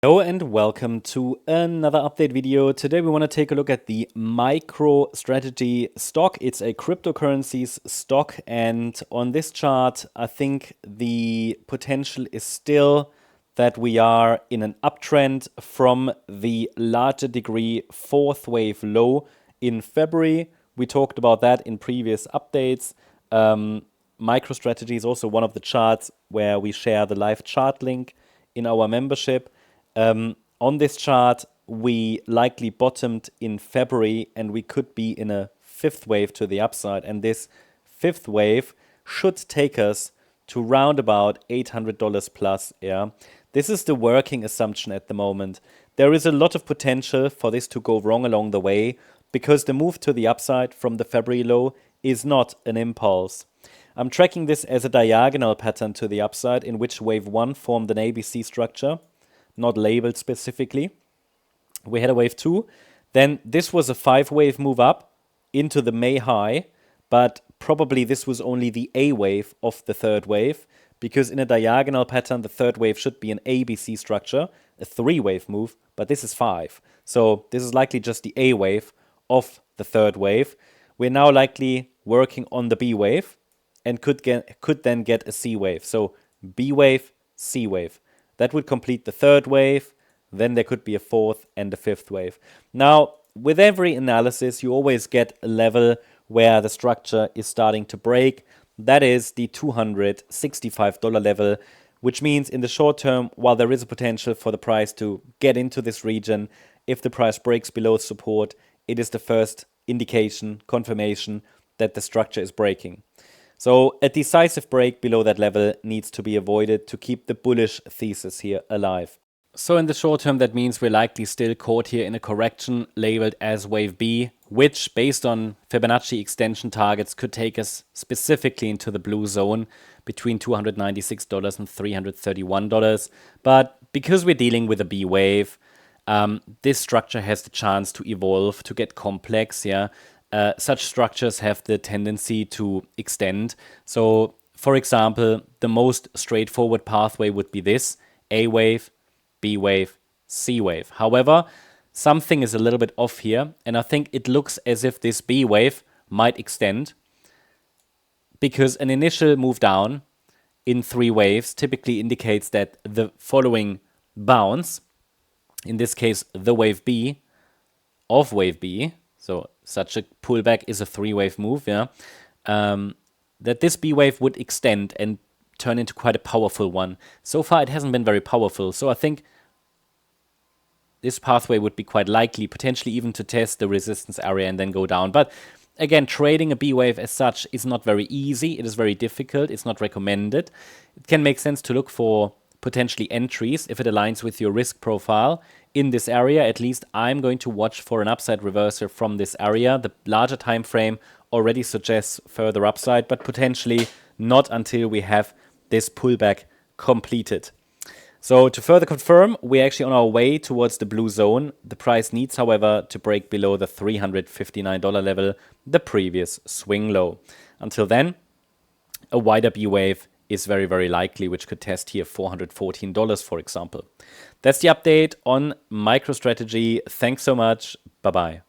Hello and welcome to another update video. Today we want to take a look at the MicroStrategy stock. It's a cryptocurrencies stock, and on this chart I think the potential is still that we are in an uptrend from the larger degree fourth wave low in February. We talked about that in previous updates. MicroStrategy is also one of the charts where we share the live chart link in our membership. On this chart, we likely bottomed in February and we could be in a fifth wave to the upside. And this fifth wave should take us to round about $800 plus. Yeah, this is the working assumption at the moment. There is a lot of potential for this to go wrong along the way because the move to the upside from the February low is not an impulse. I'm tracking this as a diagonal pattern to the upside in which wave 1 formed an ABC structure, not labeled specifically. We had a wave 2. Then this was a 5-wave move up into the May high, but probably this was only the A wave of the third wave, because in a diagonal pattern, the third wave should be an ABC structure, a 3-wave move, but this is 5. So this is likely just the A wave of the third wave. We're now likely working on the B wave and could then get a C wave. So B wave, C wave. That would complete the third wave. Then there could be a fourth and a fifth wave. Now, with every analysis, you always get a level where the structure is starting to break. That is the $265 level, which means in the short term, while there is a potential for the price to get into this region, if the price breaks below support, it is the first indication, confirmation that the structure is breaking. So a decisive break below that level needs to be avoided to keep the bullish thesis here alive. So in the short term, that means we're likely still caught here in a correction labeled as wave B, which based on Fibonacci extension targets could take us specifically into the blue zone between $296 and $331. But because we're dealing with a B wave, this structure has the chance to evolve, to get complex, yeah. Such structures have the tendency to extend. So, for example, the most straightforward pathway would be this: A wave, B wave, C wave. However, something is a little bit off here, and I think it looks as if this B wave might extend because an initial move down in 3 waves typically indicates that the following bounce, in this case the wave B of wave B, so such a pullback is a 3-wave move, yeah, that this B wave would extend and turn into quite a powerful one. So far it hasn't been very powerful, so I think this pathway would be quite likely, potentially even to test the resistance area and then go down. But again, trading a B wave as such is not very easy, it is very difficult, it's not recommended. It can make sense to look for potentially entries if it aligns with your risk profile. In this area, at least I'm going to watch for an upside reversal from this area. The larger time frame already suggests further upside, but potentially not until we have this pullback completed. So to further confirm, we're actually on our way towards the blue zone. The price needs, however, to break below the $359 level, the previous swing low. Until then, a wider B wave is very, very likely, which could test here $414, for example. That's the update on MicroStrategy. Thanks so much. Bye-bye.